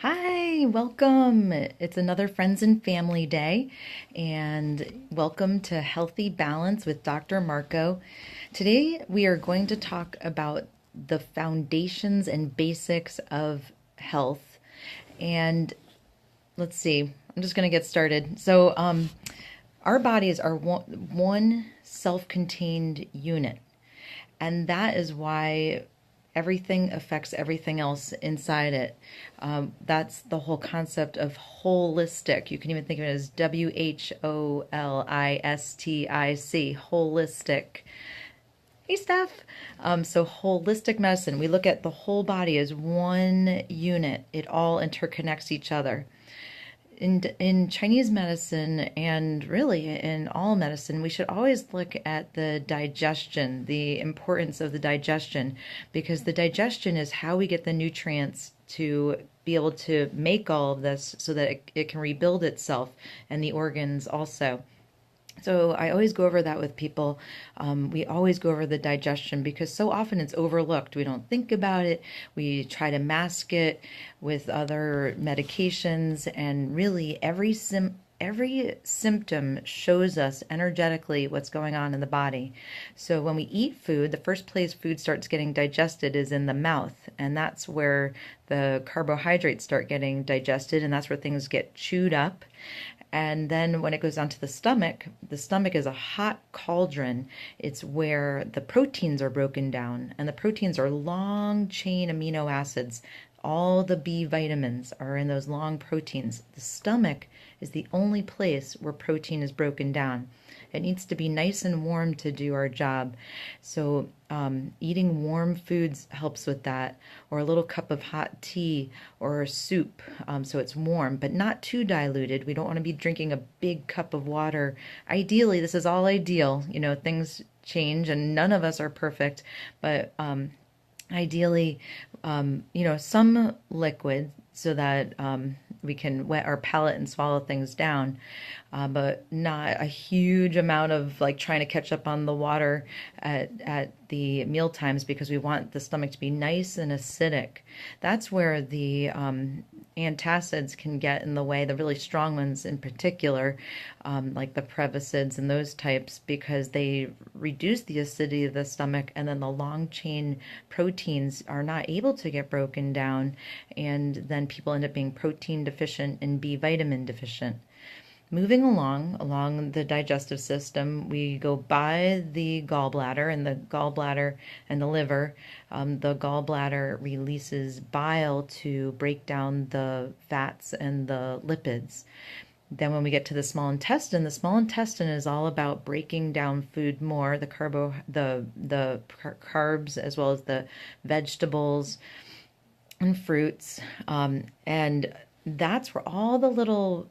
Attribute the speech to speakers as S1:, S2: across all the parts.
S1: Hi, welcome. It's another Friends and Family Day, and welcome to Healthy Balance with Dr. Marco. Today, we are going to talk about the foundations and basics of health. And let's see, I'm just going to get started. Our bodies are one self contained unit. And that is why everything affects everything else inside it. That's the whole concept of holistic. You can even think of it as WHOLISTIC, holistic. Hey, Steph. So, holistic medicine, we look at the whole body as one unit, it all interconnects each other. In Chinese medicine and really in all medicine, we should always look at the digestion, the importance of the digestion, because the digestion is how we get the nutrients to be able to make all of this so that it can rebuild itself and the organs also. So I always go over that with people. We always go over the digestion because so often it's overlooked. We don't think about it. We try to mask it with other medications, and really every symptom shows us energetically what's going on in the body. So when we eat food, the first place food starts getting digested is in the mouth, and that's where the carbohydrates start getting digested, and that's where things get chewed up. And then when it goes down to the stomach is a hot cauldron. It's where the proteins are broken down, and the proteins are long chain amino acids. All the B vitamins are in those long proteins. The stomach is the only place where protein is broken down. It needs to be nice and warm to do our job. So, eating warm foods helps with that, or a little cup of hot tea or soup, so it's warm, but not too diluted. We don't want to be drinking a big cup of water. Ideally, this is all ideal. Things change and none of us are perfect, but ideally, some liquid so that we can wet our palate and swallow things down, but not a huge amount of like trying to catch up on the water at the meal times, because we want the stomach to be nice and acidic. That's where the antacids can get in the way, the really strong ones in particular, like the Previcids and those types, because they reduce the acidity of the stomach, and then the long chain proteins are not able to get broken down, and then people end up being protein deficient and B vitamin deficient. Moving along the digestive system, we go by the gallbladder and the liver. The gallbladder releases bile to break down the fats and the lipids. Then when we get to the small intestine is all about breaking down food more, the carbs as well as the vegetables and fruits, and that's where all the little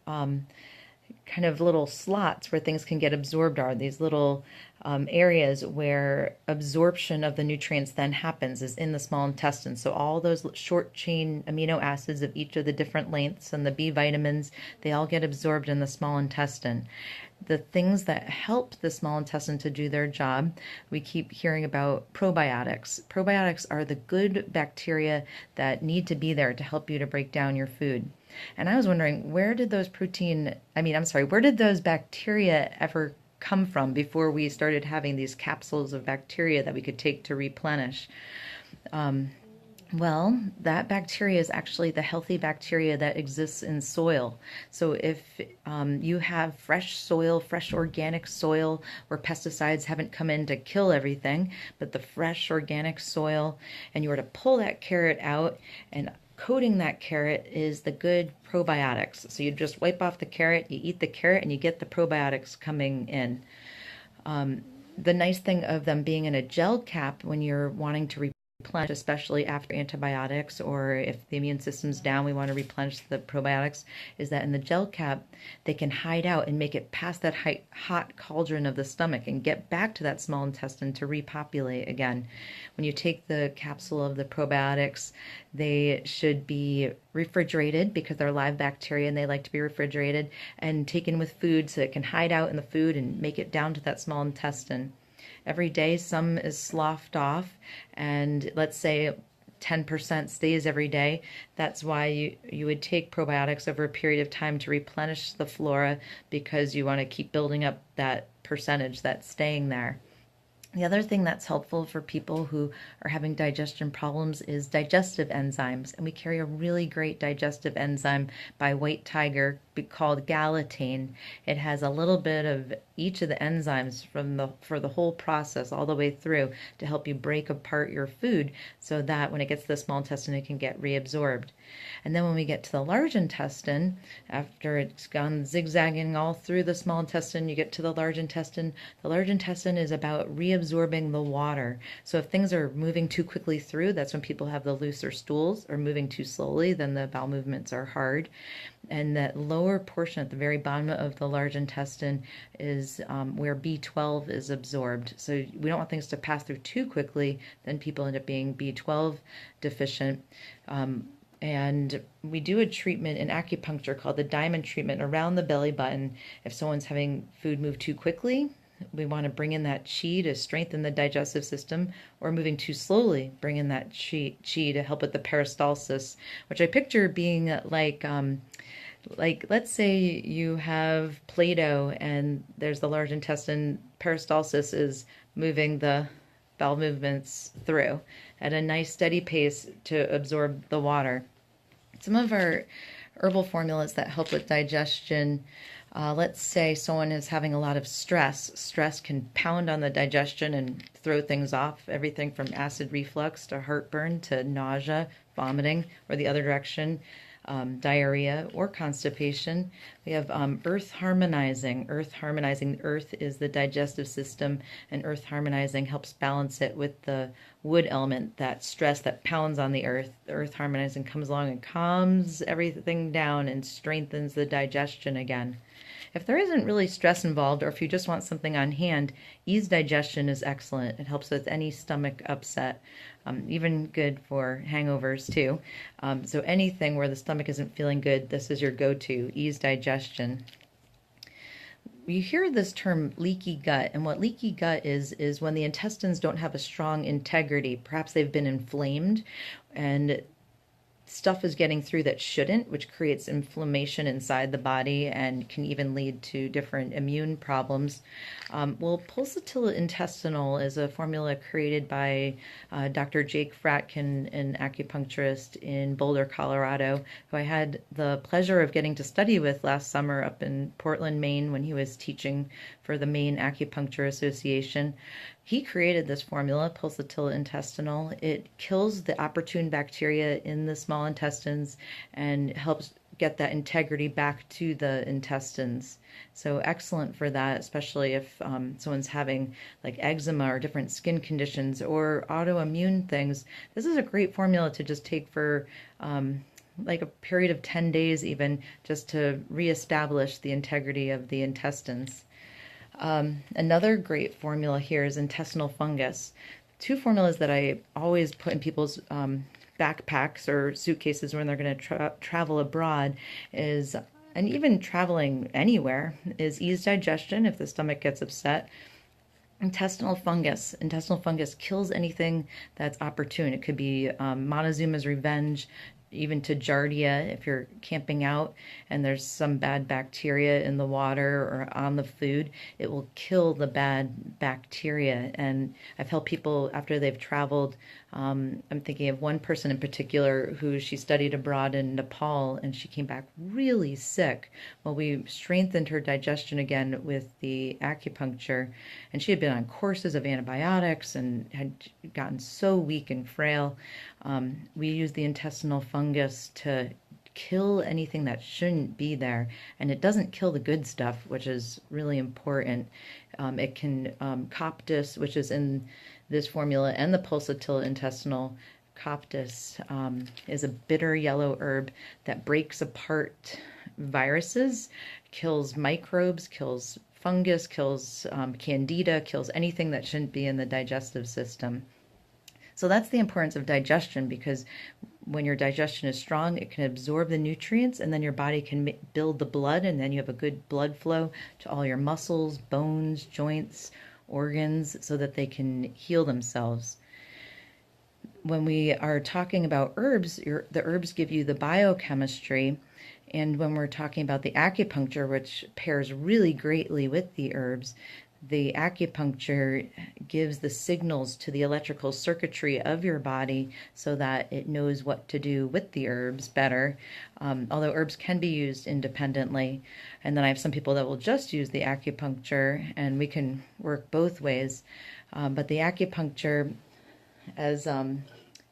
S1: kind of little slots where things can get absorbed are. These little areas where absorption of the nutrients then happens is in the small intestine. So all those short chain amino acids of each of the different lengths and the B vitamins, they all get absorbed in the small intestine. The things that help the small intestine to do their job, we keep hearing about probiotics. Probiotics are the good bacteria that need to be there to help you to break down your food. And I was wondering, where did those bacteria ever come from before we started having these capsules of bacteria that we could take to replenish? Well, that bacteria is actually the healthy bacteria that exists in soil. So if you have fresh soil, fresh organic soil, where pesticides haven't come in to kill everything, but the fresh organic soil, and you were to pull that carrot out, and coating that carrot is the good probiotics. So you just wipe off the carrot, you eat the carrot, and you get the probiotics coming in. The nice thing of them being in a gel cap when you're wanting to replenish, especially after antibiotics, or if the immune system's down, we want to replenish the probiotics, is that in the gel cap, they can hide out and make it past that hot cauldron of the stomach and get back to that small intestine to repopulate again. When you take the capsule of the probiotics, they should be refrigerated because they're live bacteria and they like to be refrigerated, and taken with food so it can hide out in the food and make it down to that small intestine. Every day, some is sloughed off, and let's say 10% stays every day. That's why you would take probiotics over a period of time to replenish the flora, because you want to keep building up that percentage that's staying there. The other thing that's helpful for people who are having digestion problems is digestive enzymes. And we carry a really great digestive enzyme by White Tiger called galatane. It has a little bit of each of the enzymes for the whole process all the way through to help you break apart your food so that when it gets to the small intestine, it can get reabsorbed. And then when we get to the large intestine, after it's gone zigzagging all through the small intestine, you get to the large intestine. The large intestine is about reabsorbing the water. So if things are moving too quickly through, that's when people have the looser stools, or moving too slowly, then the bowel movements are hard. And that lower portion at the very bottom of the large intestine is where B12 is absorbed. So we don't want things to pass through too quickly, then people end up being B12 deficient. And we do a treatment in acupuncture called the diamond treatment around the belly button. If someone's having food move too quickly, we want to bring in that chi to strengthen the digestive system, or moving too slowly, bring in that chi to help with the peristalsis, which I picture being like let's say you have Play-Doh and there's the large intestine. Peristalsis is moving the bowel movements through at a nice steady pace to absorb the water. Some of our herbal formulas that help with digestion, let's say someone is having a lot of stress. Stress can pound on the digestion and throw things off, everything from acid reflux to heartburn to nausea, vomiting, or the other direction. Diarrhea or constipation. We have earth harmonizing. Earth harmonizing. Earth is the digestive system, and earth harmonizing helps balance it with the wood element, that stress that pounds on the earth. The earth harmonizing comes along and calms everything down and strengthens the digestion again. If there isn't really stress involved, or if you just want something on hand, Ease Digestion is excellent. It helps with any stomach upset, even good for hangovers too. So anything where the stomach isn't feeling good, this is your go-to, Ease Digestion. You hear this term leaky gut, and what leaky gut is when the intestines don't have a strong integrity. Perhaps they've been inflamed and stuff is getting through that shouldn't, which creates inflammation inside the body and can even lead to different immune problems. Pulsatilla intestinal is a formula created by Dr. Jake Fratkin, an acupuncturist in Boulder, Colorado, who I had the pleasure of getting to study with last summer up in Portland, Maine, when he was teaching for the Maine Acupuncture Association. He created this formula, Pulsatilla intestinal. It kills the opportun bacteria in the small intestines and helps get that integrity back to the intestines. So excellent for that, especially if someone's having like eczema or different skin conditions or autoimmune things. This is a great formula to just take for like a period of 10 days even, just to reestablish the integrity of the intestines. Another great formula here is intestinal fungus. Two formulas that I always put in people's backpacks or suitcases when they're going to travel abroad is, and even traveling anywhere, is Ease Digestion if the stomach gets upset. Intestinal fungus. Intestinal fungus kills anything that's opportune. It could be Montezuma's Revenge, even to Giardia if you're camping out and there's some bad bacteria in the water or on the food. It will kill the bad bacteria. And I've helped people after they've traveled. I'm thinking of one person in particular who she studied abroad in Nepal, and she came back really sick. Well, we strengthened her digestion again with the acupuncture, and she had been on courses of antibiotics and had gotten so weak and frail. We used the intestinal fungus to kill anything that shouldn't be there, and it doesn't kill the good stuff, which is really important. It can coptis, which is in this formula, and the pulsatilla intestinal. Coptis is a bitter yellow herb that breaks apart viruses, kills microbes, kills fungus, kills candida, kills anything that shouldn't be in the digestive system. So that's the importance of digestion, because when your digestion is strong, it can absorb the nutrients, and then your body can build the blood, and then you have a good blood flow to all your muscles, bones, joints, organs, so that they can heal themselves. when we are talking about herbs, the herbs give you the biochemistry. And when we're talking about the acupuncture, which pairs really greatly with the herbs, the acupuncture gives the signals to the electrical circuitry of your body so that it knows what to do with the herbs better. Although herbs can be used independently. And then I have some people that will just use the acupuncture, and we can work both ways. But the acupuncture, as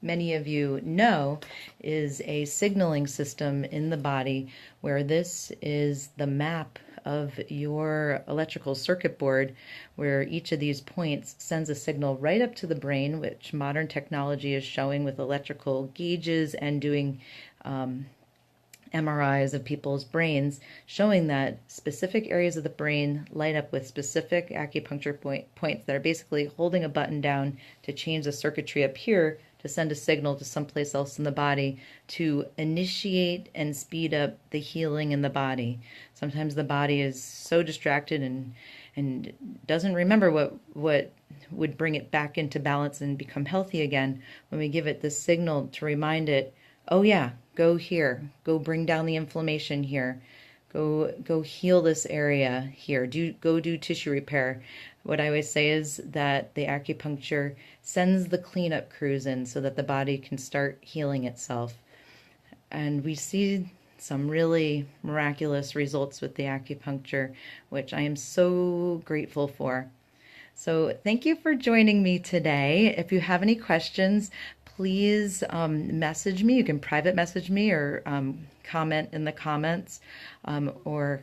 S1: many of you know, is a signaling system in the body where this is the map of your electrical circuit board, where each of these points sends a signal right up to the brain, which modern technology is showing with electrical gauges and doing MRIs of people's brains, showing that specific areas of the brain light up with specific acupuncture points that are basically holding a button down to change the circuitry up here to send a signal to someplace else in the body to initiate and speed up the healing in the body. Sometimes the body is so distracted and doesn't remember what would bring it back into balance and become healthy again. When we give it this signal to remind it, oh yeah, go here, go bring down the inflammation here, go heal this area here, go do tissue repair. What I always say is that the acupuncture sends the cleanup crews in so that the body can start healing itself. And we see some really miraculous results with the acupuncture, which I am so grateful for. So thank you for joining me today. If you have any questions, please message me. You can private message me or comment in the comments, or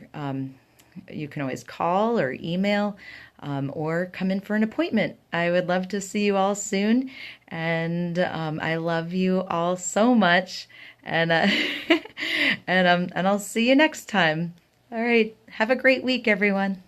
S1: you can always call or email, or come in for an appointment. I would love to see you all soon, and I love you all so much, and and I'll see you next time. All right, have a great week, everyone.